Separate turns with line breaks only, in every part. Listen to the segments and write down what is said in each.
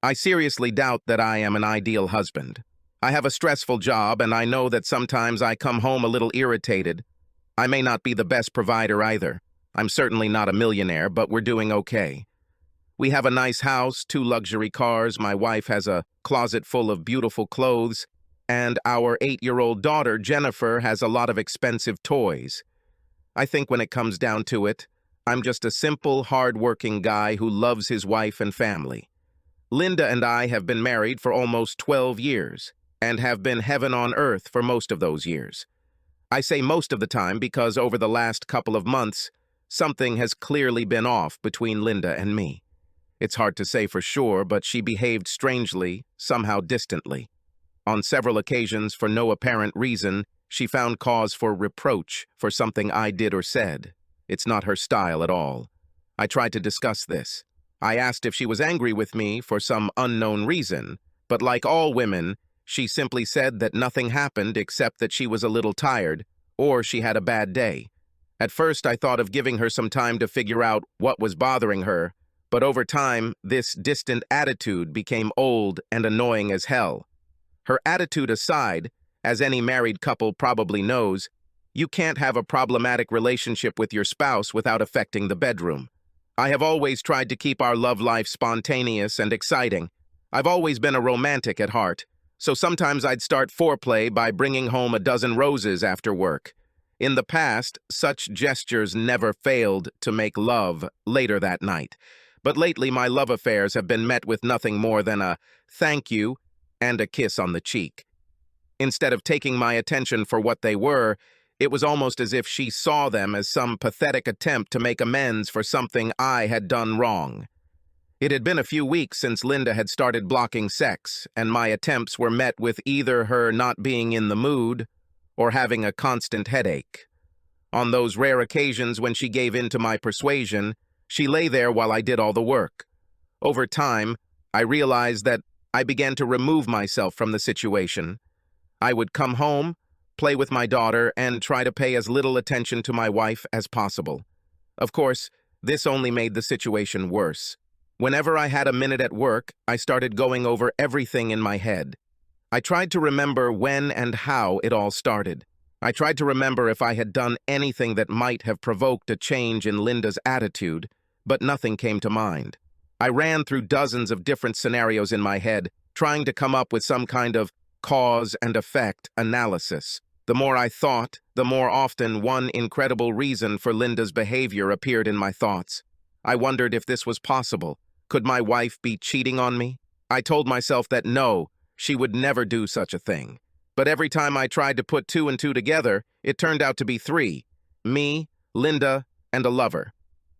I seriously doubt that I am an ideal husband. I have a stressful job, and I know that sometimes I come home a little irritated. I may not be the best provider either. I'm certainly not a millionaire, but we're doing okay. We have a nice house, 2 luxury cars, my wife has a closet full of beautiful clothes, and our 8-year-old daughter, Jennifer, has a lot of expensive toys. I think when it comes down to it, I'm just a simple, hard-working guy who loves his wife and family. Linda and I have been married for almost 12 years, and have been heaven on earth for most of those years. I say most of the time because over the last couple of months, something has clearly been off between Linda and me. It's hard to say for sure, but she behaved strangely, somehow distantly. On several occasions, for no apparent reason, she found cause for reproach for something I did or said. It's not her style at all. I tried to discuss this. I asked if she was angry with me for some unknown reason, but like all women, she simply said that nothing happened except that she was a little tired, or she had a bad day. At first, I thought of giving her some time to figure out what was bothering her, but over time, this distant attitude became old and annoying as hell. Her attitude aside, as any married couple probably knows, you can't have a problematic relationship with your spouse without affecting the bedroom. I have always tried to keep our love life spontaneous and exciting. I've always been a romantic at heart, so sometimes I'd start foreplay by bringing home a dozen roses after work. In the past, such gestures never failed to make love later that night. But lately, my love affairs have been met with nothing more than a thank you and a kiss on the cheek. Instead of taking my attention for what they were, it was almost as if she saw them as some pathetic attempt to make amends for something I had done wrong. It had been a few weeks since Linda had started blocking sex, and my attempts were met with either her not being in the mood or having a constant headache. On those rare occasions when she gave in to my persuasion, she lay there while I did all the work. Over time, I realized that I began to remove myself from the situation. I would come home, play with my daughter, and try to pay as little attention to my wife as possible. Of course, this only made the situation worse. Whenever I had a minute at work, I started going over everything in my head. I tried to remember when and how it all started. I tried to remember if I had done anything that might have provoked a change in Linda's attitude, but nothing came to mind. I ran through dozens of different scenarios in my head, trying to come up with some kind of cause and effect analysis. The more I thought, the more often one incredible reason for Linda's behavior appeared in my thoughts. I wondered if this was possible. Could my wife be cheating on me? I told myself that no, she would never do such a thing. But every time I tried to put 2 and 2 together, it turned out to be 3. Me, Linda, and a lover.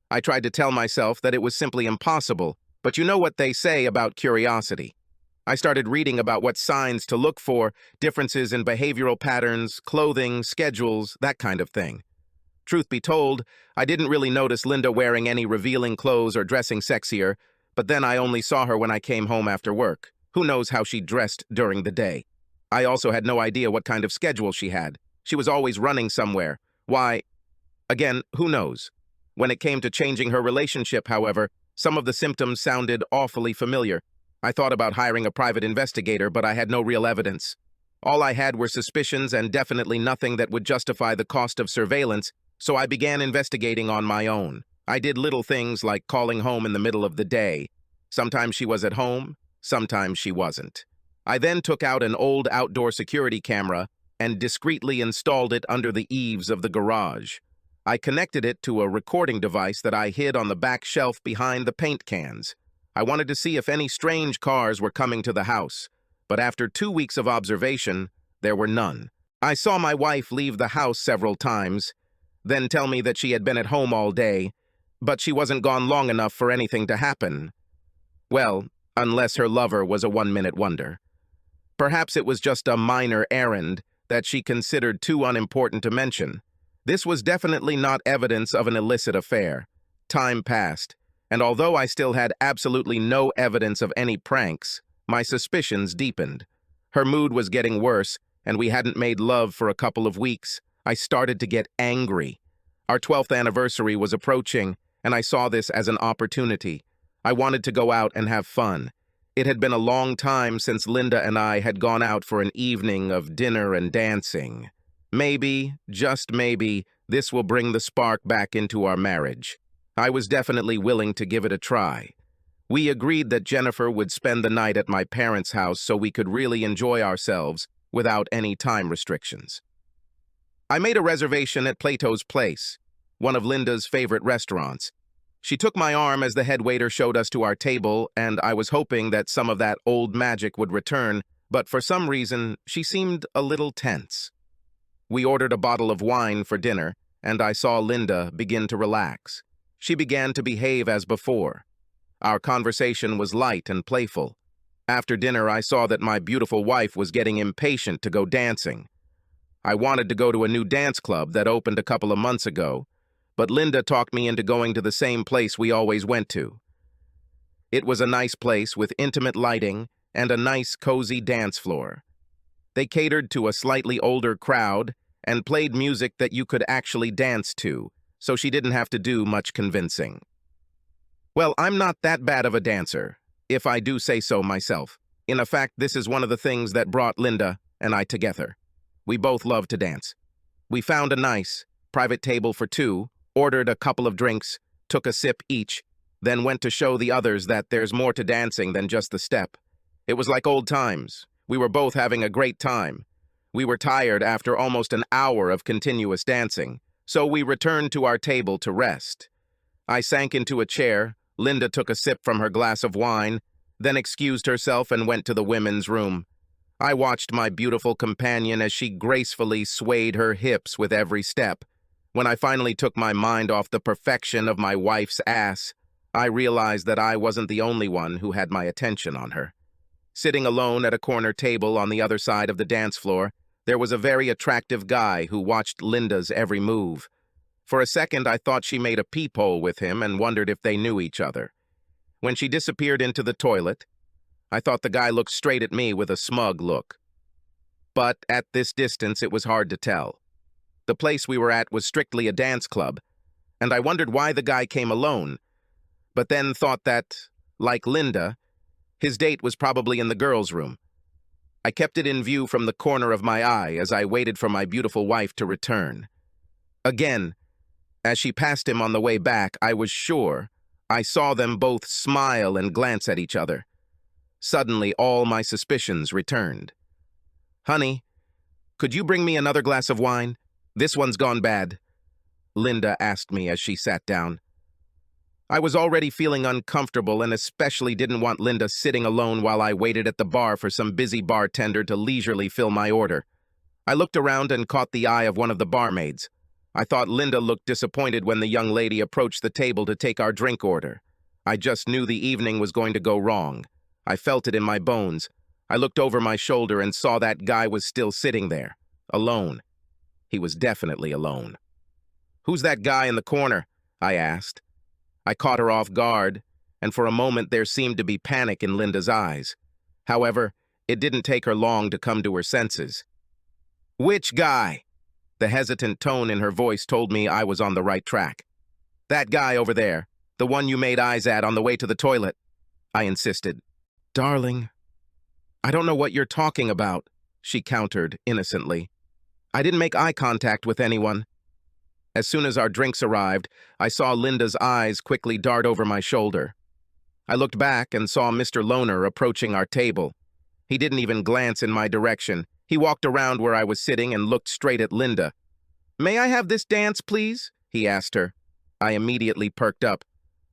I tried to tell myself that it was simply impossible, but you know what they say about curiosity. I started reading about what signs to look for, differences in behavioral patterns, clothing, schedules, that kind of thing. Truth be told, I didn't really notice Linda wearing any revealing clothes or dressing sexier, but then I only saw her when I came home after work. Who knows how she dressed during the day? I also had no idea what kind of schedule she had. She was always running somewhere. Why? Again, who knows? When it came to changing her relationship, however, some of the symptoms sounded awfully familiar. I thought about hiring a private investigator, but I had no real evidence. All I had were suspicions and definitely nothing that would justify the cost of surveillance, so I began investigating on my own. I did little things like calling home in the middle of the day. Sometimes she was at home, sometimes she wasn't. I then took out an old outdoor security camera and discreetly installed it under the eaves of the garage. I connected it to a recording device that I hid on the back shelf behind the paint cans. I wanted to see if any strange cars were coming to the house, but after 2 weeks of observation, there were none. I saw my wife leave the house several times, then tell me that she had been at home all day, but she wasn't gone long enough for anything to happen. Well, unless her lover was a one-minute wonder. Perhaps it was just a minor errand that she considered too unimportant to mention. This was definitely not evidence of an illicit affair. Time passed, and although I still had absolutely no evidence of any pranks, my suspicions deepened. Her mood was getting worse, and we hadn't made love for a couple of weeks. I started to get angry. Our 12th anniversary was approaching, and I saw this as an opportunity. I wanted to go out and have fun. It had been a long time since Linda and I had gone out for an evening of dinner and dancing. Maybe, just maybe, this will bring the spark back into our marriage. I was definitely willing to give it a try. We agreed that Jennifer would spend the night at my parents' house so we could really enjoy ourselves without any time restrictions. I made a reservation at Plato's Place, one of Linda's favorite restaurants. She took my arm as the head waiter showed us to our table, and I was hoping that some of that old magic would return, but for some reason, she seemed a little tense. We ordered a bottle of wine for dinner, and I saw Linda begin to relax. She began to behave as before. Our conversation was light and playful. After dinner, I saw that my beautiful wife was getting impatient to go dancing. I wanted to go to a new dance club that opened a couple of months ago, but Linda talked me into going to the same place we always went to. It was a nice place with intimate lighting and a nice, cozy dance floor. They catered to a slightly older crowd and played music that you could actually dance to, so she didn't have to do much convincing. Well, I'm not that bad of a dancer, if I do say so myself. In fact, this is one of the things that brought Linda and I together. We both love to dance. We found a nice, private table for two, ordered a couple of drinks, took a sip each, then went to show the others that there's more to dancing than just the step. It was like old times. We were both having a great time. We were tired after almost an hour of continuous dancing, so we returned to our table to rest. I sank into a chair, Linda took a sip from her glass of wine, then excused herself and went to the women's room. I watched my beautiful companion as she gracefully swayed her hips with every step. When I finally took my mind off the perfection of my wife's ass, I realized that I wasn't the only one who had my attention on her. Sitting alone at a corner table on the other side of the dance floor, there was a very attractive guy who watched Linda's every move. For a second, I thought she made a peephole with him and wondered if they knew each other. When she disappeared into the toilet, I thought the guy looked straight at me with a smug look. But at this distance, it was hard to tell. The place we were at was strictly a dance club, and I wondered why the guy came alone, but then thought that, like Linda, his date was probably in the girls' room. I kept it in view from the corner of my eye as I waited for my beautiful wife to return. Again, as she passed him on the way back, I was sure I saw them both smile and glance at each other. Suddenly, all my suspicions returned. "Honey, could you bring me another glass of wine? This one's gone bad," Linda asked me as she sat down. I was already feeling uncomfortable and especially didn't want Linda sitting alone while I waited at the bar for some busy bartender to leisurely fill my order. I looked around and caught the eye of one of the barmaids. I thought Linda looked disappointed when the young lady approached the table to take our drink order. I just knew the evening was going to go wrong. I felt it in my bones. I looked over my shoulder and saw that guy was still sitting there, alone. He was definitely alone. "Who's that guy in the corner?" I asked. I caught her off guard, and for a moment there seemed to be panic in Linda's eyes. However, it didn't take her long to come to her senses. "Which guy?" The hesitant tone in her voice told me I was on the right track. "That guy over there, the one you made eyes at on the way to the toilet," I insisted. "Darling, I don't know what you're talking about," she countered innocently. "I didn't make eye contact with anyone." As soon as our drinks arrived, I saw Linda's eyes quickly dart over my shoulder. I looked back and saw Mr. Loner approaching our table. He didn't even glance in my direction. He walked around where I was sitting and looked straight at Linda. "May I have this dance, please?" he asked her. I immediately perked up.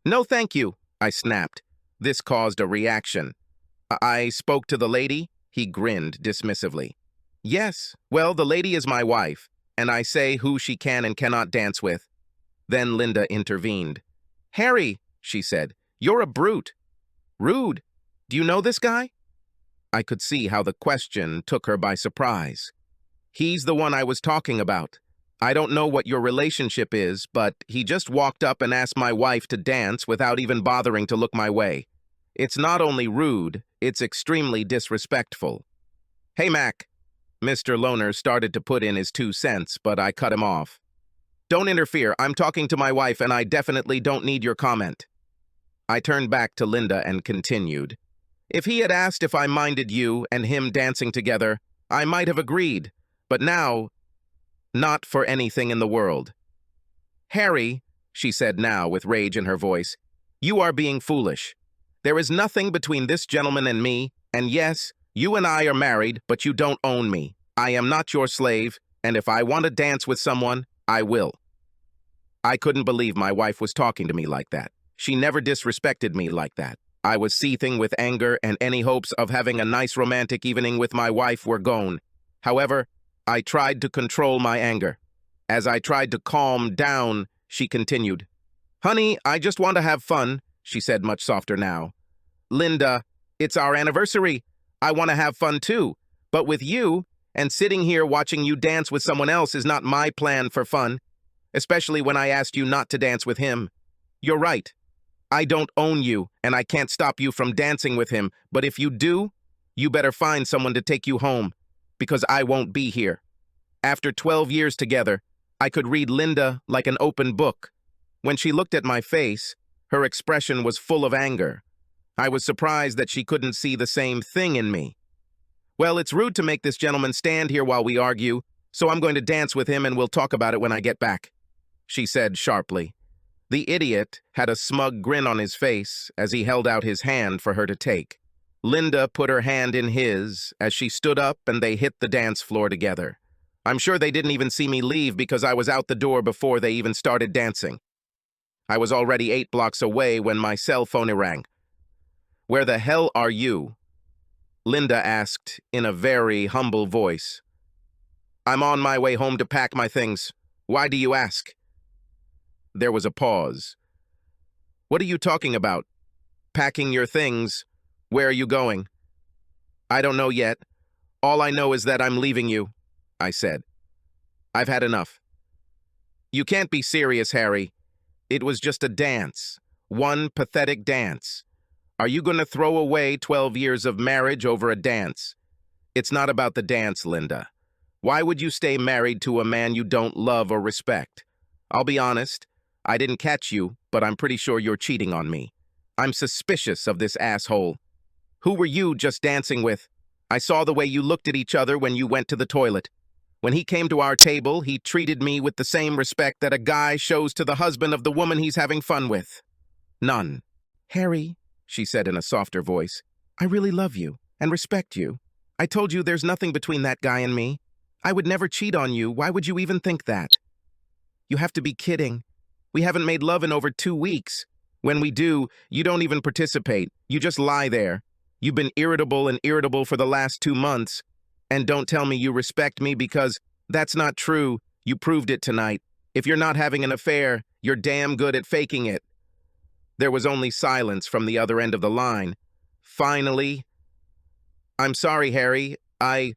"No, thank you," I snapped. This caused a reaction. "I spoke to the lady?" He grinned dismissively. "Yes, well, the lady is my wife, and I say who she can and cannot dance with." Then Linda intervened. "Harry," she said, "you're a brute." "Rude. Do you know this guy?" I could see how the question took her by surprise. "He's the one I was talking about. I don't know what your relationship is, but he just walked up and asked my wife to dance without even bothering to look my way. It's not only rude, it's extremely disrespectful." "Hey, Mac." Mr. Loner started to put in his 2 cents, but I cut him off. "Don't interfere. I'm talking to my wife, and I definitely don't need your comment." I turned back to Linda and continued. If he had asked if I minded you and him dancing together, I might have agreed, but now, not for anything in the world. Harry, she said now with rage in her voice, you are being foolish. There is nothing between this gentleman and me, and yes, you and I are married, but you don't own me. I am not your slave, and if I want to dance with someone, I will. I couldn't believe my wife was talking to me like that. She never disrespected me like that. I was seething with anger, and any hopes of having a nice romantic evening with my wife were gone. However, I tried to control my anger. As I tried to calm down, she continued. Honey, I just want to have fun, she said much softer now. Linda, it's our anniversary. I want to have fun too. But with you, and sitting here watching you dance with someone else is not my plan for fun, especially when I asked you not to dance with him. You're right. I don't own you, and I can't stop you from dancing with him, but if you do, you better find someone to take you home, because I won't be here. After 12 years together, I could read Linda like an open book. When she looked at my face, her expression was full of anger. I was surprised that she couldn't see the same thing in me. Well, it's rude to make this gentleman stand here while we argue, so I'm going to dance with him and we'll talk about it when I get back, she said sharply. The idiot had a smug grin on his face as he held out his hand for her to take. Linda put her hand in his as she stood up and they hit the dance floor together. I'm sure they didn't even see me leave because I was out the door before they even started dancing. I was already 8 blocks away when my cell phone rang. Where the hell are you? Linda asked in a very humble voice. I'm on my way home to pack my things. Why do you ask? There was a pause. What are you talking about? Packing your things? Where are you going? I don't know yet. All I know is that I'm leaving you, I said. I've had enough. You can't be serious, Harry. It was just a dance. One pathetic dance. Are you going to throw away 12 years of marriage over a dance? It's not about the dance, Linda. Why would you stay married to a man you don't love or respect? I'll be honest, I didn't catch you, but I'm pretty sure you're cheating on me. I'm suspicious of this asshole. Who were you just dancing with? I saw the way you looked at each other when you went to the toilet. When he came to our table, he treated me with the same respect that a guy shows to the husband of the woman he's having fun with. None. Harry, she said in a softer voice, I really love you and respect you. I told you there's nothing between that guy and me. I would never cheat on you. Why would you even think that? You have to be kidding. We haven't made love in over 2 weeks. When we do, you don't even participate. You just lie there. You've been irritable for the last 2 months. And don't tell me you respect me because that's not true. You proved it tonight. If you're not having an affair, you're damn good at faking it. There was only silence from the other end of the line. Finally, I'm sorry, Harry. I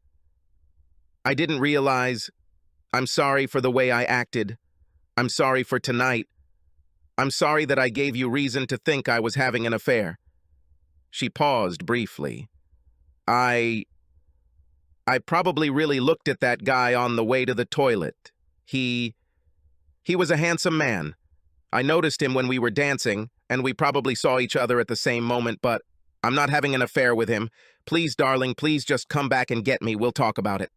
didn't realize. I'm sorry for the way I acted. I'm sorry for tonight. I'm sorry that I gave you reason to think I was having an affair. She paused briefly. I probably really looked at that guy on the way to the toilet. He was a handsome man. I noticed him when we were dancing, and we probably saw each other at the same moment, but I'm not having an affair with him. Please, darling, please just come back and get me. We'll talk about it.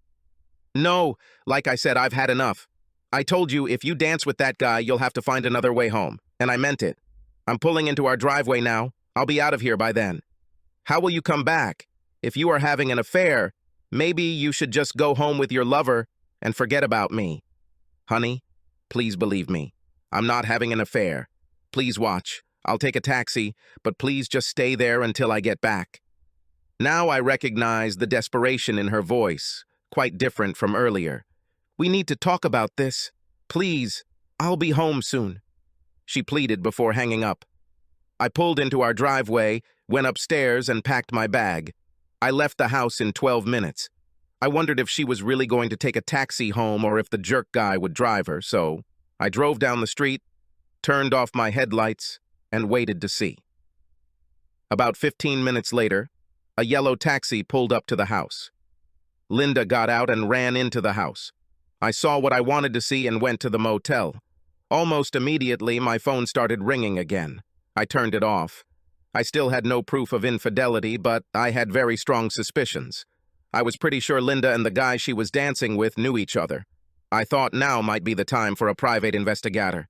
No, like I said, I've had enough. I told you if you dance with that guy, you'll have to find another way home, and I meant it. I'm pulling into our driveway now. I'll be out of here by then. How will you come back? If you are having an affair, maybe you should just go home with your lover and forget about me. Honey, please believe me. I'm not having an affair. Please watch. I'll take a taxi, but please just stay there until I get back. Now I recognize the desperation in her voice, quite different from earlier. We need to talk about this. Please, I'll be home soon, she pleaded before hanging up. I pulled into our driveway, went upstairs, and packed my bag. I left the house in 12 minutes. I wondered if she was really going to take a taxi home or if the jerk guy would drive her, so I drove down the street, turned off my headlights, and waited to see. About 15 minutes later, a yellow taxi pulled up to the house. Linda got out and ran into the house. I saw what I wanted to see and went to the motel. Almost immediately, my phone started ringing again. I turned it off. I still had no proof of infidelity, but I had very strong suspicions. I was pretty sure Linda and the guy she was dancing with knew each other. I thought now might be the time for a private investigator.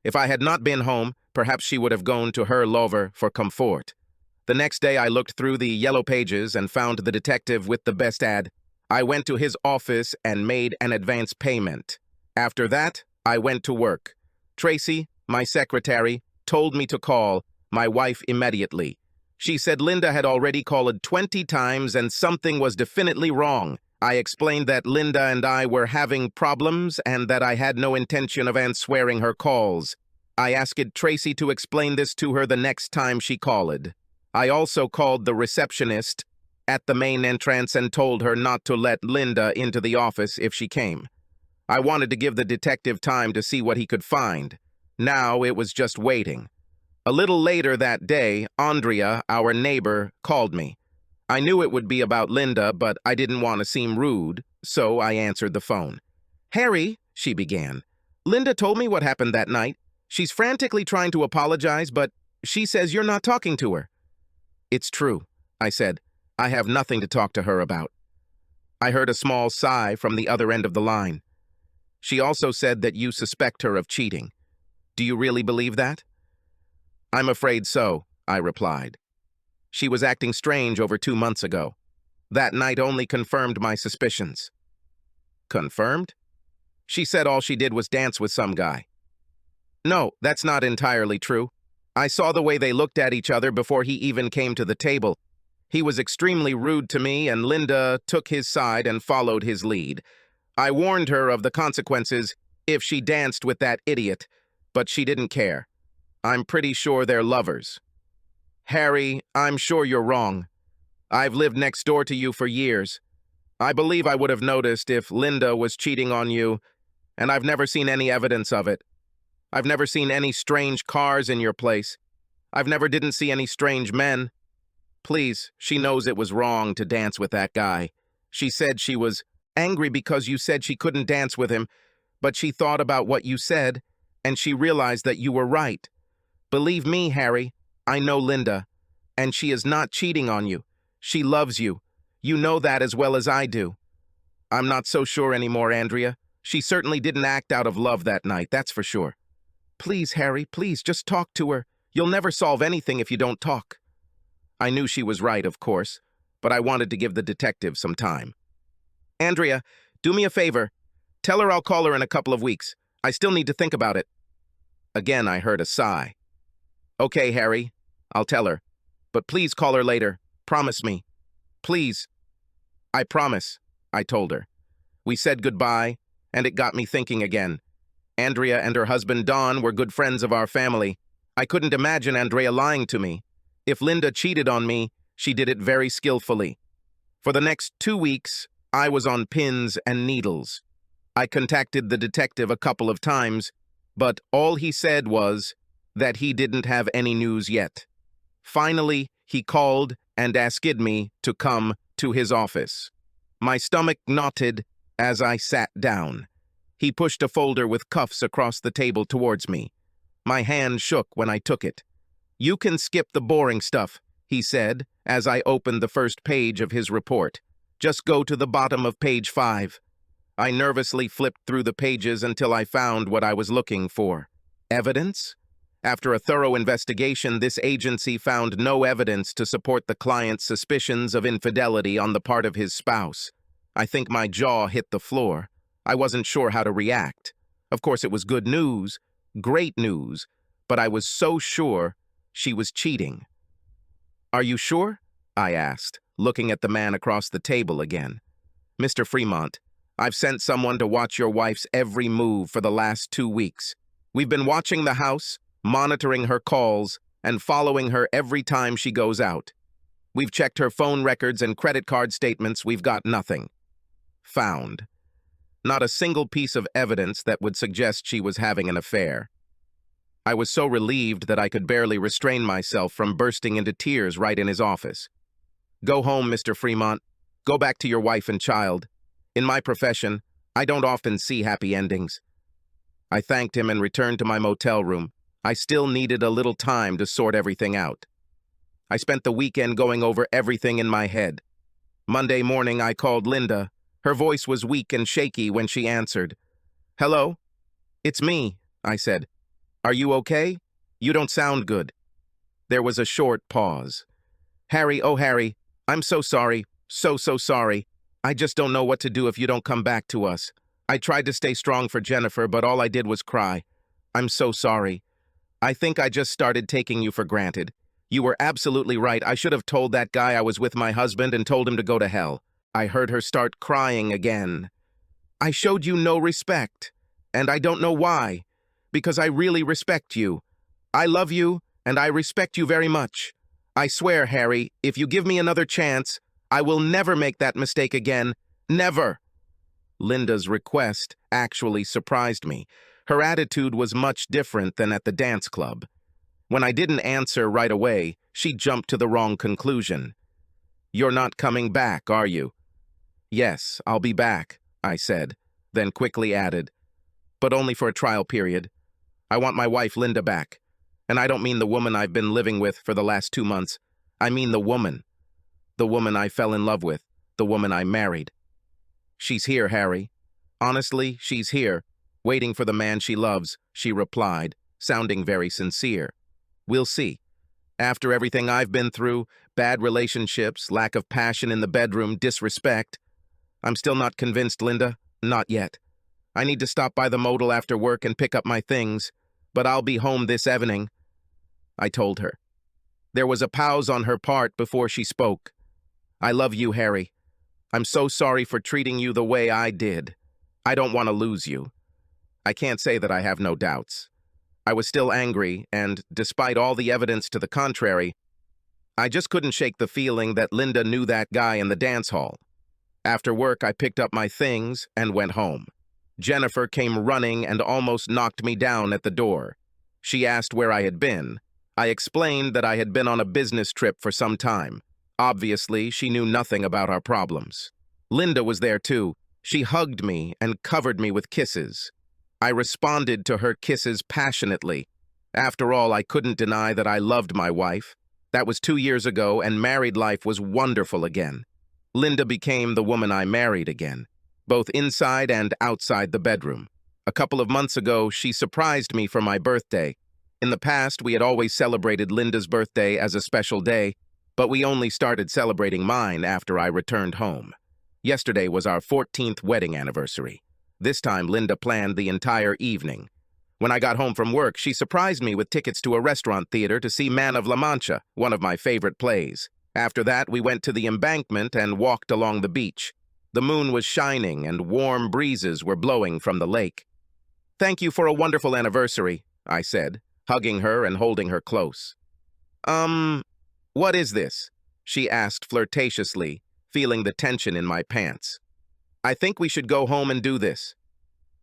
If I had not been home, perhaps she would have gone to her lover for comfort. The next day I looked through the yellow pages and found the detective with the best ad. I went to his office and made an advance payment. After that, I went to work. Tracy, my secretary, told me to call my wife immediately. She said Linda had already called 20 times and something was definitely wrong. I explained that Linda and I were having problems and that I had no intention of answering her calls. I asked Tracy to explain this to her the next time she called. I also called the receptionist at the main entrance and told her not to let Linda into the office if she came. I wanted to give the detective time to see what he could find. Now it was just waiting. A little later that day, Andrea, our neighbor, called me. I knew it would be about Linda, but I didn't want to seem rude, so I answered the phone. "Harry," she began, "Linda told me what happened that night. She's frantically trying to apologize, but she says you're not talking to her." "It's true," I said. "I have nothing to talk to her about." I heard a small sigh from the other end of the line. "She also said that you suspect her of cheating. Do you really believe that?" "I'm afraid so," I replied. "She was acting strange over 2 months ago. That night only confirmed my suspicions." "Confirmed?" "She said all she did was dance with some guy." "No, that's not entirely true. I saw the way they looked at each other before he even came to the table. He was extremely rude to me, and Linda took his side and followed his lead. I warned her of the consequences if she danced with that idiot, but she didn't care. I'm pretty sure they're lovers." "Harry, I'm sure you're wrong. I've lived next door to you for years. I believe I would have noticed if Linda was cheating on you, and I've never seen any evidence of it. I've never seen any strange cars in your place. I've never didn't see any strange men. Please, she knows it was wrong to dance with that guy. She said she was angry because you said she couldn't dance with him, but she thought about what you said, and she realized that you were right. Believe me, Harry, I know Linda, and she is not cheating on you. She loves you. You know that as well as I do." "I'm not so sure anymore, Andrea. She certainly didn't act out of love that night, that's for sure." "Please, Harry, please, just talk to her. You'll never solve anything if you don't talk." I knew she was right, of course, but I wanted to give the detective some time. "Andrea, do me a favor. Tell her I'll call her in a couple of weeks. I still need to think about it." Again, I heard a sigh. "Okay, Harry, I'll tell her. But please call her later. Promise me. Please." "I promise," I told her. We said goodbye, and it got me thinking again. Andrea and her husband Don were good friends of our family. I couldn't imagine Andrea lying to me. If Linda cheated on me, she did it very skillfully. For the next 2 weeks, I was on pins and needles. I contacted the detective a couple of times, but all he said was that he didn't have any news yet. Finally, he called and asked me to come to his office. My stomach knotted as I sat down. He pushed a folder with cuffs across the table towards me. My hand shook when I took it. "You can skip the boring stuff," he said as I opened the first page of his report. "Just go to the bottom of page 5. I nervously flipped through the pages until I found what I was looking for. Evidence? After a thorough investigation, this agency found no evidence to support the client's suspicions of infidelity on the part of his spouse. I think my jaw hit the floor. I wasn't sure how to react. Of course, it was good news, great news, but I was so sure she was cheating. "Are you sure?" I asked, looking at the man across the table again. "Mr. Fremont, I've sent someone to watch your wife's every move for the last 2 weeks. We've been watching the house, monitoring her calls, and following her every time she goes out. We've checked her phone records and credit card statements. We've got nothing found. Not a single piece of evidence that would suggest she was having an affair." I was so relieved that I could barely restrain myself from bursting into tears right in his office. "Go home, Mr. Fremont. Go back to your wife and child. In my profession, I don't often see happy endings." I thanked him and returned to my motel room. I still needed a little time to sort everything out. I spent the weekend going over everything in my head. Monday morning, I called Linda. Her voice was weak and shaky when she answered. "Hello? It's me," I said. "Are you okay? You don't sound good." There was a short pause. "Harry, oh Harry, I'm so sorry, so sorry. I just don't know what to do if you don't come back to us. I tried to stay strong for Jennifer, but all I did was cry. I'm so sorry. I think I just started taking you for granted. You were absolutely right. I should have told that guy I was with my husband and told him to go to hell." I heard her start crying again. "I showed you no respect, and I don't know why, because I really respect you. I love you, and I respect you very much. I swear, Harry, if you give me another chance, I will never make that mistake again. Never." Linda's request actually surprised me. Her attitude was much different than at the dance club. When I didn't answer right away, she jumped to the wrong conclusion. "You're not coming back, are you?" "Yes, I'll be back," I said, then quickly added, "but only for a trial period. I want my wife Linda back. And I don't mean the woman I've been living with for the last 2 months. I mean the woman. The woman I fell in love with. The woman I married. She's here, Harry. Honestly, she's here, waiting for the man she loves," she replied, sounding very sincere. "We'll see. After everything I've been through, bad relationships, lack of passion in the bedroom, disrespect, I'm still not convinced, Linda. Not yet. I need to stop by the motel after work and pick up my things, but I'll be home this evening," I told her. There was a pause on her part before she spoke. "I love you, Harry. I'm so sorry for treating you the way I did. I don't want to lose you." I can't say that I have no doubts. I was still angry, and despite all the evidence to the contrary, I just couldn't shake the feeling that Linda knew that guy in the dance hall. After work, I picked up my things and went home. Jennifer came running and almost knocked me down at the door. She asked where I had been. I explained that I had been on a business trip for some time. Obviously, she knew nothing about our problems. Linda was there too. She hugged me and covered me with kisses. I responded to her kisses passionately. After all, I couldn't deny that I loved my wife. That was 2 years ago, and married life was wonderful again. Linda became the woman I married again, both inside and outside the bedroom. A couple of months ago, she surprised me for my birthday. In the past, we had always celebrated Linda's birthday as a special day, but we only started celebrating mine after I returned home. Yesterday was our 14th wedding anniversary. This time, Linda planned the entire evening. When I got home from work, she surprised me with tickets to a restaurant theater to see Man of La Mancha, one of my favorite plays. After that, we went to the embankment and walked along the beach. The moon was shining and warm breezes were blowing from the lake. "Thank you for a wonderful anniversary," I said, hugging her and holding her close. What is this?" she asked flirtatiously, feeling the tension in my pants. "I think we should go home and do this."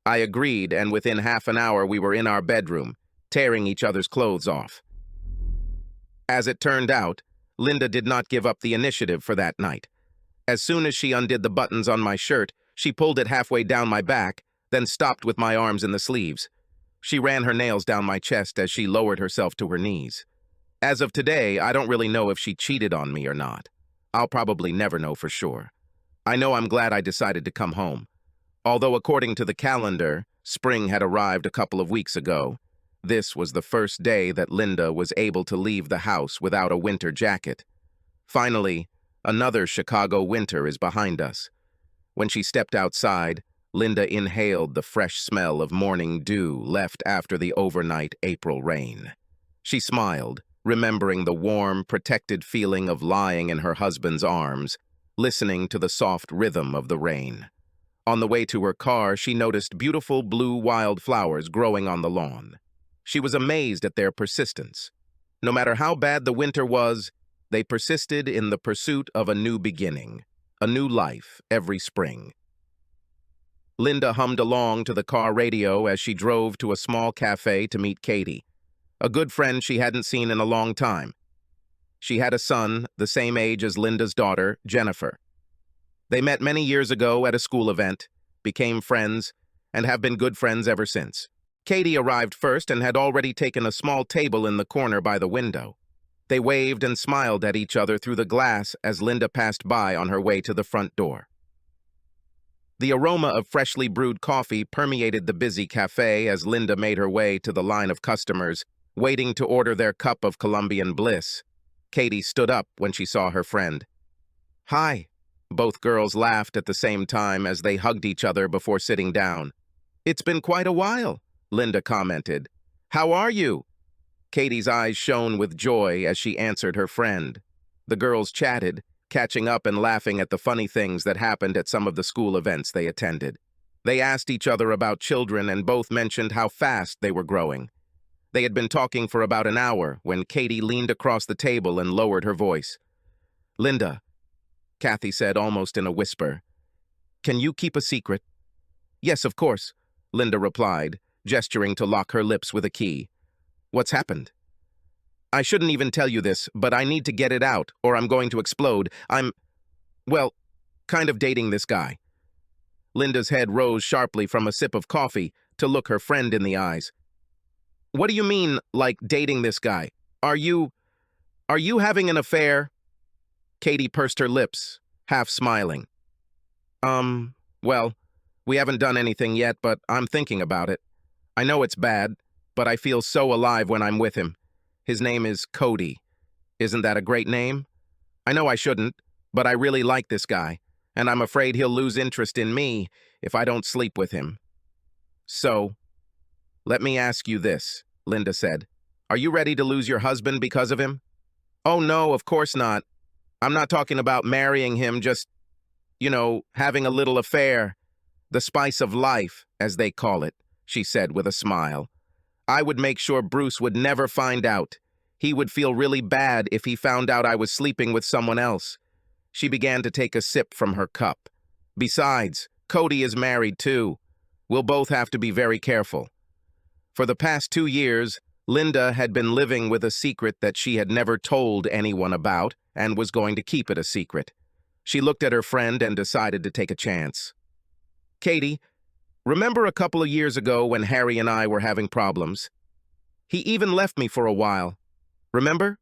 I agreed, and within half an hour we were in our bedroom, tearing each other's clothes off. As it turned out, Linda did not give up the initiative for that night. As soon as she undid the buttons on my shirt, she pulled it halfway down my back, then stopped with my arms in the sleeves. She ran her nails down my chest as she lowered herself to her knees. As of today, I don't really know if she cheated on me or not. I'll probably never know for sure. I know I'm glad I decided to come home. Although according to the calendar, spring had arrived a couple of weeks ago, this was the first day that Linda was able to leave the house without a winter jacket. Finally, another Chicago winter is behind us. When she stepped outside, Linda inhaled the fresh smell of morning dew left after the overnight April rain. She smiled, remembering the warm, protected feeling of lying in her husband's arms, listening to the soft rhythm of the rain. On the way to her car, she noticed beautiful blue wildflowers growing on the lawn. She was amazed at their persistence. No matter how bad the winter was, they persisted in the pursuit of a new beginning, a new life every spring. Linda hummed along to the car radio as she drove to a small cafe to meet Katie, a good friend she hadn't seen in a long time. She had a son, the same age as Linda's daughter, Jennifer. They met many years ago at a school event, became friends, and have been good friends ever since. Katie arrived first and had already taken a small table in the corner by the window. They waved and smiled at each other through the glass as Linda passed by on her way to the front door. The aroma of freshly brewed coffee permeated the busy cafe as Linda made her way to the line of customers, waiting to order their cup of Colombian bliss. Katie stood up when she saw her friend. "Hi." Both girls laughed at the same time as they hugged each other before sitting down. "It's been quite a while," Linda commented. "How are you?" Katie's eyes shone with joy as she answered her friend. The girls chatted, catching up and laughing at the funny things that happened at some of the school events they attended. They asked each other about children and both mentioned how fast they were growing. They had been talking for about an hour when Katie leaned across the table and lowered her voice. "Linda," Kathy said almost in a whisper, "can you keep a secret?" "Yes, of course," Linda replied, gesturing to lock her lips with a key. "What's happened?" "I shouldn't even tell you this, but I need to get it out, or I'm going to explode. Well, kind of dating this guy." Linda's head rose sharply from a sip of coffee to look her friend in the eyes. "What do you mean, like dating this guy? Are you having an affair?" Katie pursed her lips, half smiling. Well, we haven't done anything yet, but I'm thinking about it. I know it's bad, but I feel so alive when I'm with him. His name is Cody. Isn't that a great name? I know I shouldn't, but I really like this guy, and I'm afraid he'll lose interest in me if I don't sleep with him. So, let me ask you this," Linda said. "Are you ready to lose your husband because of him?" "Oh no, of course not. I'm not talking about marrying him, just, having a little affair. The spice of life, as they call it," she said with a smile. "I would make sure Bruce would never find out. He would feel really bad if he found out I was sleeping with someone else." She began to take a sip from her cup. "Besides, Cody is married too. We'll both have to be very careful." For the past 2 years, Linda had been living with a secret that she had never told anyone about and was going to keep it a secret. She looked at her friend and decided to take a chance. "Katie, remember a couple of years ago when Harry and I were having problems? He even left me for a while. Remember?"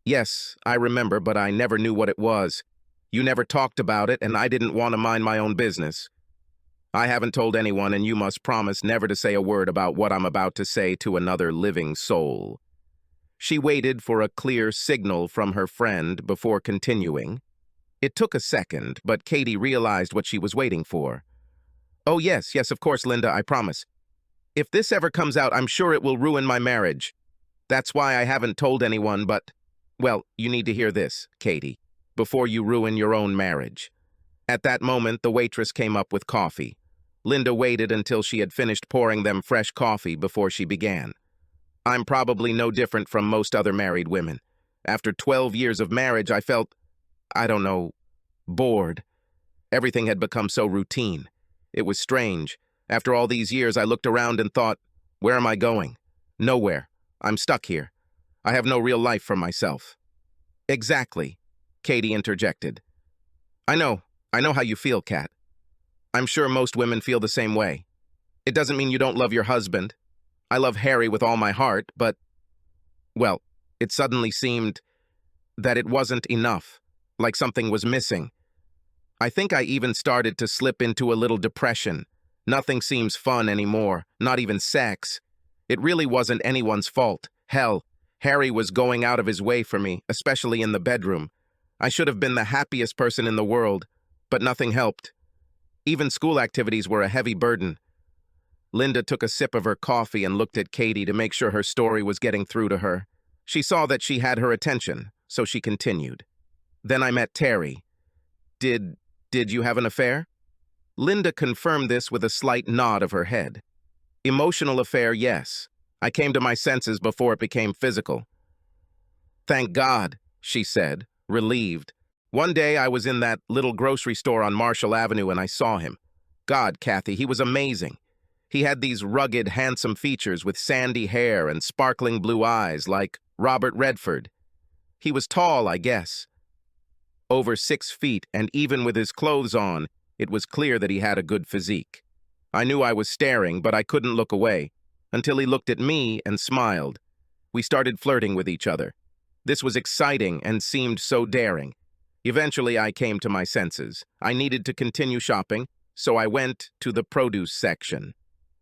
"Yes, I remember, but I never knew what it was. You never talked about it, and I didn't want to mind my own business. I haven't told anyone, and you must promise never to say a word about what I'm about to say to another living soul." She waited for a clear signal from her friend before continuing. It took a second, but Katie realized what she was waiting for. "Oh, yes, of course, Linda, I promise. If this ever comes out, I'm sure it will ruin my marriage. That's why I haven't told anyone, but, well, you need to hear this, Katie, before you ruin your own marriage." At that moment, the waitress came up with coffee. Linda waited until she had finished pouring them fresh coffee before she began. "I'm probably no different from most other married women. After 12 years of marriage, I felt, bored. Everything had become so routine. It was strange. After all these years, I looked around and thought, where am I going? Nowhere. I'm stuck here. I have no real life for myself." "Exactly," Katie interjected. I know how you feel, Kat. I'm sure most women feel the same way. It doesn't mean you don't love your husband. I love Harry with all my heart, but, well, it suddenly seemed that it wasn't enough, like something was missing. I think I even started to slip into a little depression. Nothing seems fun anymore, not even sex. It really wasn't anyone's fault. Hell, Harry was going out of his way for me, especially in the bedroom. I should have been the happiest person in the world, but nothing helped. Even school activities were a heavy burden. Linda took a sip of her coffee and looked at Katie to make sure her story was getting through to her. She saw that she had her attention, so she continued. "Then I met Terry. Did you have an affair?" Linda confirmed this with a slight nod of her head. "Emotional affair, yes. I came to my senses before it became physical." "Thank God," she said, relieved. "One day I was in that little grocery store on Marshall Avenue and I saw him. God, Kathy, he was amazing. He had these rugged, handsome features with sandy hair and sparkling blue eyes like Robert Redford. He was tall, I guess. Over 6 feet, and even with his clothes on, it was clear that he had a good physique. I knew I was staring, but I couldn't look away, until he looked at me and smiled. We started flirting with each other. This was exciting and seemed so daring. Eventually, I came to my senses. I needed to continue shopping, so I went to the produce section.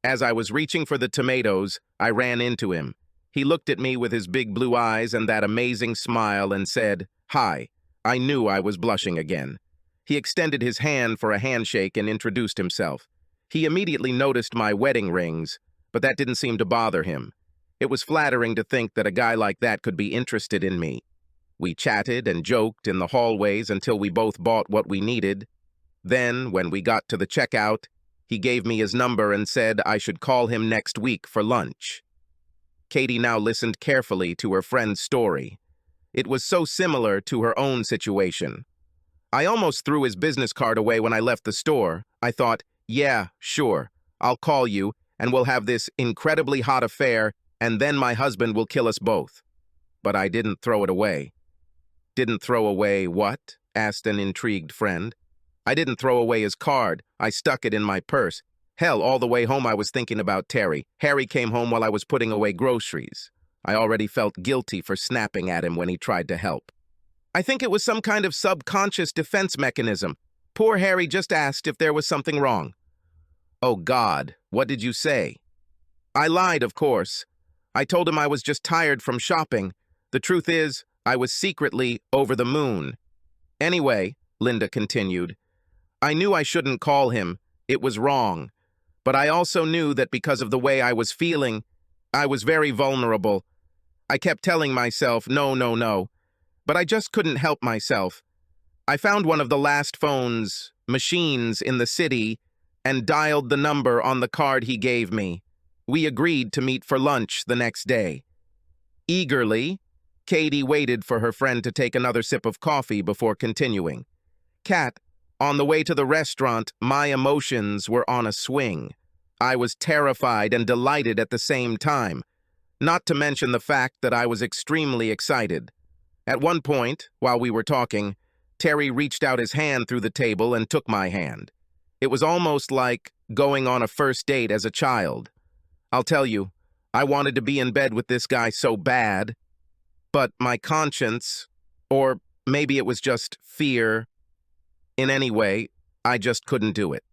As I was reaching for the tomatoes, I ran into him. He looked at me with his big blue eyes and that amazing smile and said, "Hi." I knew I was blushing again. He extended his hand for a handshake and introduced himself. He immediately noticed my wedding rings, but that didn't seem to bother him. It was flattering to think that a guy like that could be interested in me. We chatted and joked in the hallways until we both bought what we needed. Then, when we got to the checkout, he gave me his number and said I should call him next week for lunch. Katie now listened carefully to her friend's story. It was so similar to her own situation. I almost threw his business card away when I left the store. I thought, yeah, sure, I'll call you, and we'll have this incredibly hot affair, and then my husband will kill us both. But I didn't throw it away. Didn't throw away what? Asked an intrigued friend. I didn't throw away his card. I stuck it in my purse. Hell, all the way home I was thinking about Terry. Harry came home while I was putting away groceries. I already felt guilty for snapping at him when he tried to help. I think it was some kind of subconscious defense mechanism. Poor Harry just asked if there was something wrong. Oh God, what did you say? I lied, of course. I told him I was just tired from shopping. The truth is, I was secretly over the moon. Anyway, Linda continued, I knew I shouldn't call him. It was wrong. But I also knew that because of the way I was feeling, I was very vulnerable. I kept telling myself, no, no, no. But I just couldn't help myself. I found one of the last machines in the city and dialed the number on the card he gave me. We agreed to meet for lunch the next day. Eagerly, Katie waited for her friend to take another sip of coffee before continuing. Kat, on the way to the restaurant, my emotions were on a swing. I was terrified and delighted at the same time, not to mention the fact that I was extremely excited. At one point, while we were talking, Terry reached out his hand through the table and took my hand. It was almost like going on a first date as a child. I'll tell you, I wanted to be in bed with this guy so bad, but my conscience, or maybe it was just fear, in any way, I just couldn't do it.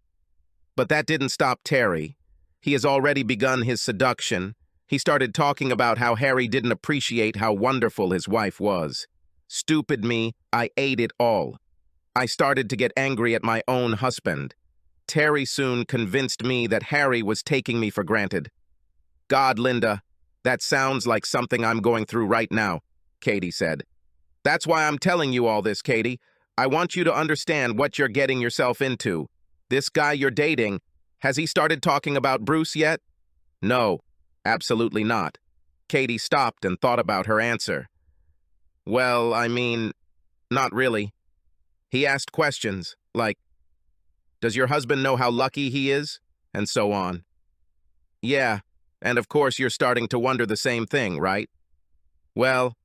But that didn't stop Terry. He has already begun his seduction. He started talking about how Harry didn't appreciate how wonderful his wife was. Stupid me, I ate it all. I started to get angry at my own husband. Terry soon convinced me that Harry was taking me for granted. God, Linda, that sounds like something I'm going through right now, Katie said. That's why I'm telling you all this, Katie. I want you to understand what you're getting yourself into. This guy you're dating, has he started talking about Bruce yet? No, absolutely not. Katie stopped and thought about her answer. Well, I mean, not really. He asked questions, like, does your husband know how lucky he is? And so on. Yeah, and of course you're starting to wonder the same thing, right? Well,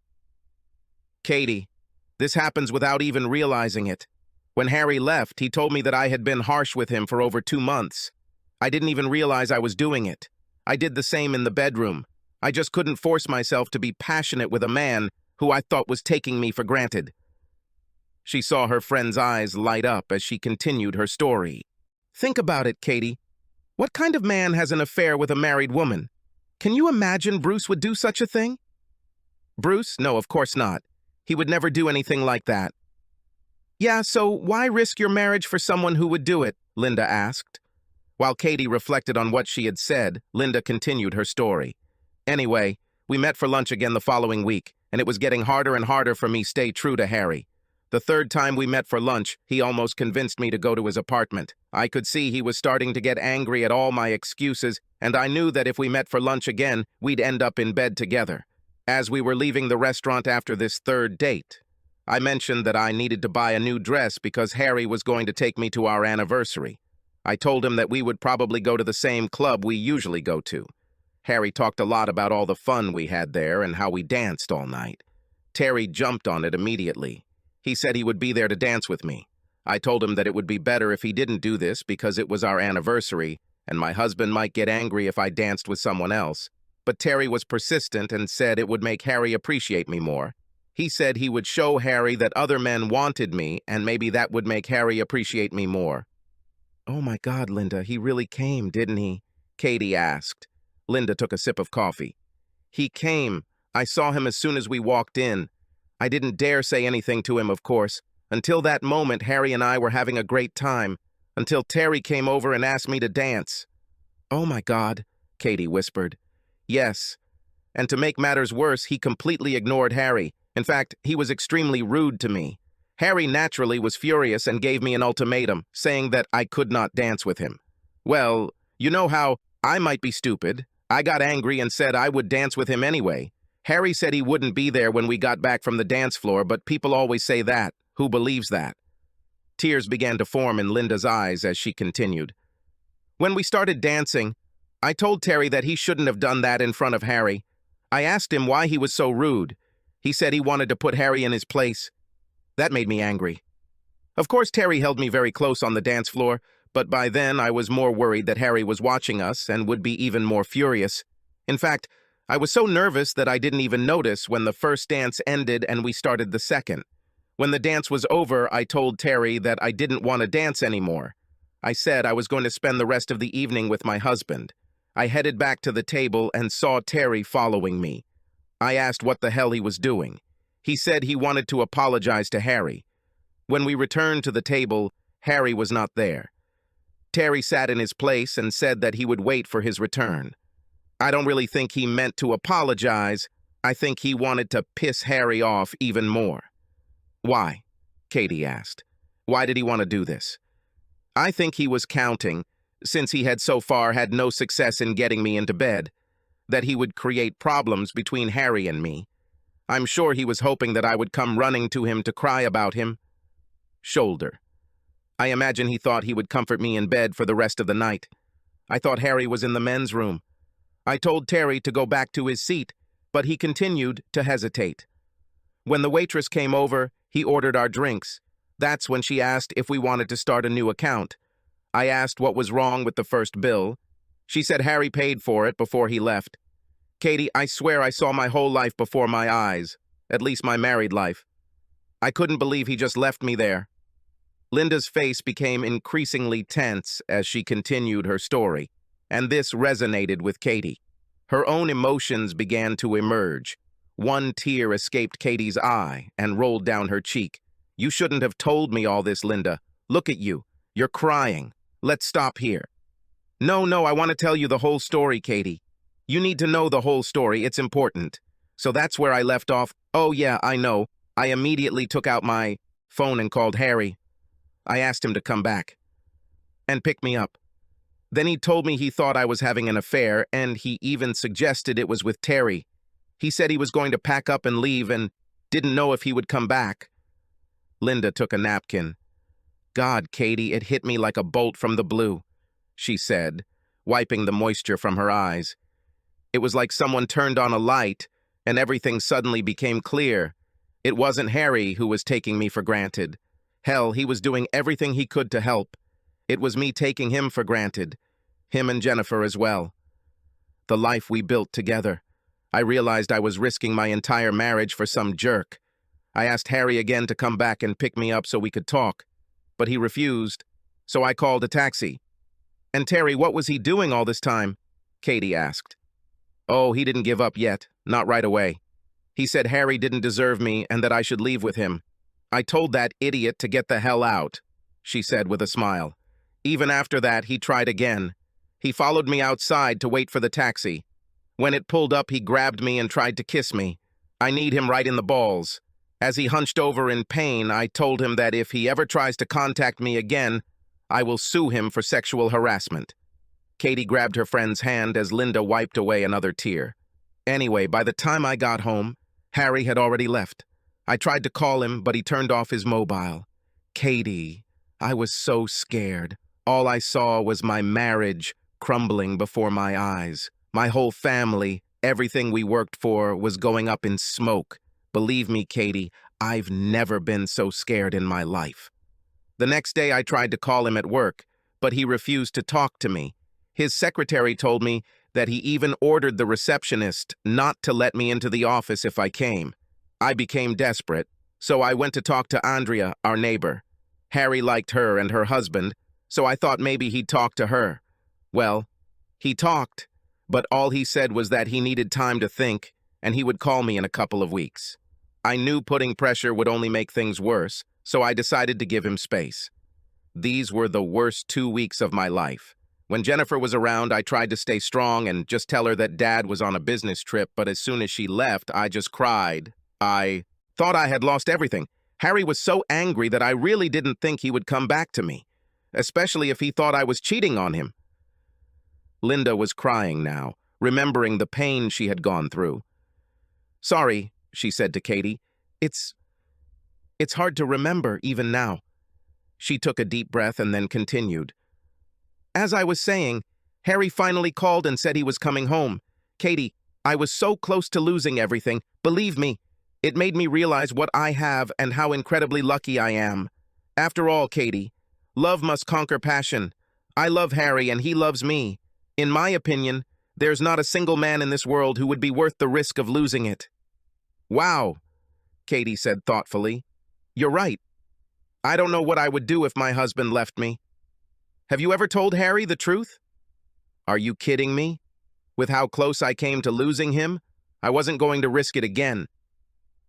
Katie, this happens without even realizing it. When Harry left, he told me that I had been harsh with him for over 2 months. I didn't even realize I was doing it. I did the same in the bedroom. I just couldn't force myself to be passionate with a man who I thought was taking me for granted. She saw her friend's eyes light up as she continued her story. Think about it, Katie. What kind of man has an affair with a married woman? Can you imagine Bruce would do such a thing? Bruce? No, of course not. He would never do anything like that. Yeah, so why risk your marriage for someone who would do it? Linda asked. While Katie reflected on what she had said, Linda continued her story. Anyway, we met for lunch again the following week, and it was getting harder and harder for me to stay true to Harry. The third time we met for lunch, he almost convinced me to go to his apartment. I could see he was starting to get angry at all my excuses, and I knew that if we met for lunch again, we'd end up in bed together. As we were leaving the restaurant after this third date, I mentioned that I needed to buy a new dress because Harry was going to take me to our anniversary. I told him that we would probably go to the same club we usually go to. Harry talked a lot about all the fun we had there and how we danced all night. Terry jumped on it immediately. He said he would be there to dance with me. I told him that it would be better if he didn't do this because it was our anniversary, and my husband might get angry if I danced with someone else. But Terry was persistent and said it would make Harry appreciate me more. He said he would show Harry that other men wanted me, and maybe that would make Harry appreciate me more. "Oh my God, Linda, he really came, didn't he?" Katie asked. Linda took a sip of coffee. "He came. I saw him as soon as we walked in. I didn't dare say anything to him, of course. Until that moment, Harry and I were having a great time, until Terry came over and asked me to dance." "Oh my God," Katie whispered. "Yes. And to make matters worse, he completely ignored Harry. In fact, he was extremely rude to me. Harry naturally was furious and gave me an ultimatum, saying that I could not dance with him. Well, you know how I might be stupid. I got angry and said I would dance with him anyway. Harry said he wouldn't be there when we got back from the dance floor, but people always say that. Who believes that?" Tears began to form in Linda's eyes as she continued. "When we started dancing, I told Terry that he shouldn't have done that in front of Harry. I asked him why he was so rude. He said he wanted to put Harry in his place. That made me angry. Of course, Terry held me very close on the dance floor, but by then I was more worried that Harry was watching us and would be even more furious. In fact, I was so nervous that I didn't even notice when the first dance ended and we started the second. When the dance was over, I told Terry that I didn't want to dance anymore. I said I was going to spend the rest of the evening with my husband. I headed back to the table and saw Terry following me. I asked what the hell he was doing. He said he wanted to apologize to Harry. When we returned to the table, Harry was not there. Terry sat in his place and said that he would wait for his return. I don't really think he meant to apologize. I think he wanted to piss Harry off even more. "Why?" Katie asked. "Why did he want to do this?" I think he was counting, since he had so far had no success in getting me into bed, that he would create problems between Harry and me. I'm sure he was hoping that I would come running to him to cry about him. Shoulder. I imagine he thought he would comfort me in bed for the rest of the night. I thought Harry was in the men's room. I told Terry to go back to his seat, but he continued to hesitate. When the waitress came over, he ordered our drinks. That's when she asked if we wanted to start a new account. I asked what was wrong with the first bill. She said Harry paid for it before he left. Katie, I swear I saw my whole life before my eyes, at least my married life. I couldn't believe he just left me there. Linda's face became increasingly tense as she continued her story, and this resonated with Katie. Her own emotions began to emerge. One tear escaped Katie's eye and rolled down her cheek. "You shouldn't have told me all this, Linda. Look at you. You're crying. Let's stop here." No, I want to tell you the whole story, Katie. You need to know the whole story. It's important. So that's where I left off. Oh yeah, I know. I immediately took out my phone and called Harry. I asked him to come back and pick me up. Then he told me he thought I was having an affair, and he even suggested it was with Terry. He said he was going to pack up and leave and didn't know if he would come back. Linda took a napkin. "God, Katie, it hit me like a bolt from the blue," she said, wiping the moisture from her eyes. "It was like someone turned on a light, and everything suddenly became clear. It wasn't Harry who was taking me for granted. Hell, he was doing everything he could to help. It was me taking him for granted. Him and Jennifer as well. The life we built together. I realized I was risking my entire marriage for some jerk. I asked Harry again to come back and pick me up so we could talk, but he refused, so I called a taxi." "And Terry, what was he doing all this time?" Katie asked. "Oh, he didn't give up yet, not right away. He said Harry didn't deserve me and that I should leave with him. I told that idiot to get the hell out," she said with a smile. "Even after that, he tried again. He followed me outside to wait for the taxi. When it pulled up, he grabbed me and tried to kiss me. I kneed him right in the balls. As he hunched over in pain, I told him that if he ever tries to contact me again, I will sue him for sexual harassment." Katie grabbed her friend's hand as Linda wiped away another tear. "Anyway, by the time I got home, Harry had already left. I tried to call him, but he turned off his mobile. Katie, I was so scared. All I saw was my marriage crumbling before my eyes. My whole family, everything we worked for, was going up in smoke. Believe me, Katie, I've never been so scared in my life. The next day I tried to call him at work, but he refused to talk to me. His secretary told me that he even ordered the receptionist not to let me into the office if I came. I became desperate, so I went to talk to Andrea, our neighbor. Harry liked her and her husband, so I thought maybe he'd talk to her. Well, he talked, but all he said was that he needed time to think, and he would call me in a couple of weeks. I knew putting pressure would only make things worse, so I decided to give him space. These were the worst 2 weeks of my life. When Jennifer was around, I tried to stay strong and just tell her that Dad was on a business trip, but as soon as she left, I just cried. I thought I had lost everything. Harry was so angry that I really didn't think he would come back to me, especially if he thought I was cheating on him. Linda was crying now, remembering the pain she had gone through. "Sorry," she said to Katie. It's hard to remember even now." She took a deep breath and then continued. "As I was saying, Harry finally called and said he was coming home. Katie, I was so close to losing everything. Believe me, it made me realize what I have and how incredibly lucky I am. After all, Katie, love must conquer passion. I love Harry and he loves me. In my opinion, there's not a single man in this world who would be worth the risk of losing it." "Wow," Katie said thoughtfully. "You're right. I don't know what I would do if my husband left me. Have you ever told Harry the truth?" "Are you kidding me? With how close I came to losing him, I wasn't going to risk it again.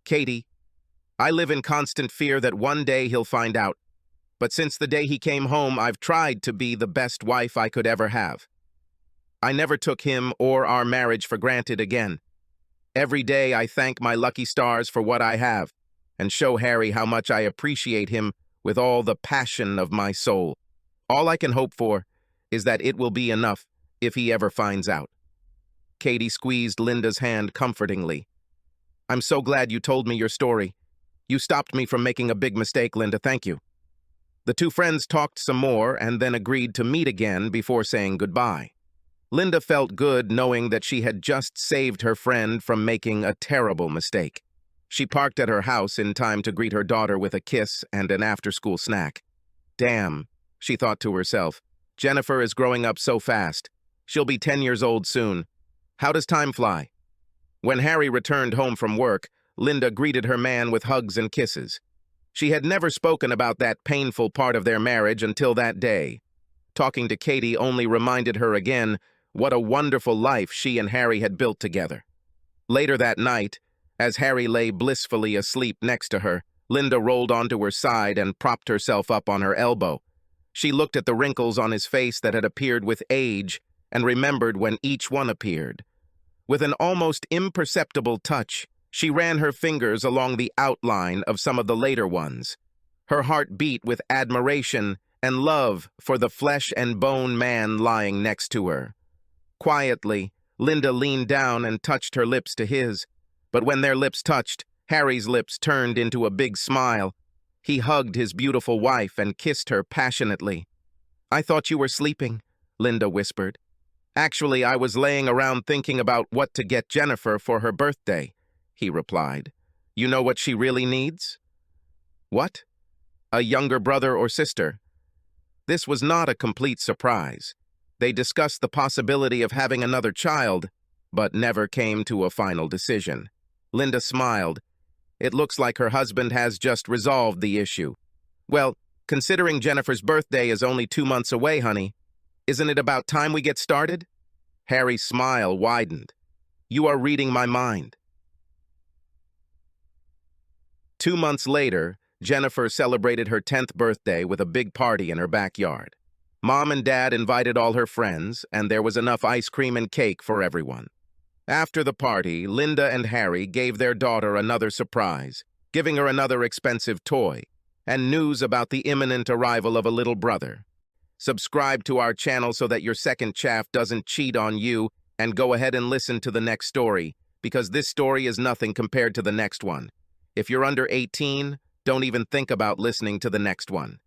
Katie, I live in constant fear that one day he'll find out. But since the day he came home, I've tried to be the best wife I could ever have. I never took him or our marriage for granted again. Every day I thank my lucky stars for what I have and show Harry how much I appreciate him with all the passion of my soul. All I can hope for is that it will be enough if he ever finds out." Katie squeezed Linda's hand comfortingly. "I'm so glad you told me your story. You stopped me from making a big mistake, Linda. Thank you." The two friends talked some more and then agreed to meet again before saying goodbye. Linda felt good knowing that she had just saved her friend from making a terrible mistake. She parked at her house in time to greet her daughter with a kiss and an after-school snack. "Damn," she thought to herself, "Jennifer is growing up so fast. She'll be 10 years old soon. How does time fly?" When Harry returned home from work, Linda greeted her man with hugs and kisses. She had never spoken about that painful part of their marriage until that day. Talking to Katie only reminded her again what a wonderful life she and Harry had built together. Later that night, as Harry lay blissfully asleep next to her, Linda rolled onto her side and propped herself up on her elbow. She looked at the wrinkles on his face that had appeared with age and remembered when each one appeared. With an almost imperceptible touch, she ran her fingers along the outline of some of the later ones. Her heart beat with admiration and love for the flesh and bone man lying next to her. Quietly, Linda leaned down and touched her lips to his, but when their lips touched, Harry's lips turned into a big smile. He hugged his beautiful wife and kissed her passionately. "I thought you were sleeping," Linda whispered. "Actually, I was laying around thinking about what to get Jennifer for her birthday," he replied. "You know what she really needs?" "What?" "A younger brother or sister." This was not a complete surprise. They discussed the possibility of having another child, but never came to a final decision. Linda smiled. It looks like her husband has just resolved the issue. "Well, considering Jennifer's birthday is only 2 months away, honey, isn't it about time we get started?" Harry's smile widened. "You are reading my mind." 2 months later, Jennifer celebrated her 10th birthday with a big party in her backyard. Mom and Dad invited all her friends, and there was enough ice cream and cake for everyone. After the party, Linda and Harry gave their daughter another surprise, giving her another expensive toy, and news about the imminent arrival of a little brother. Subscribe to our channel so that your second chaff doesn't cheat on you, and go ahead and listen to the next story, because this story is nothing compared to the next one. If you're under 18, don't even think about listening to the next one.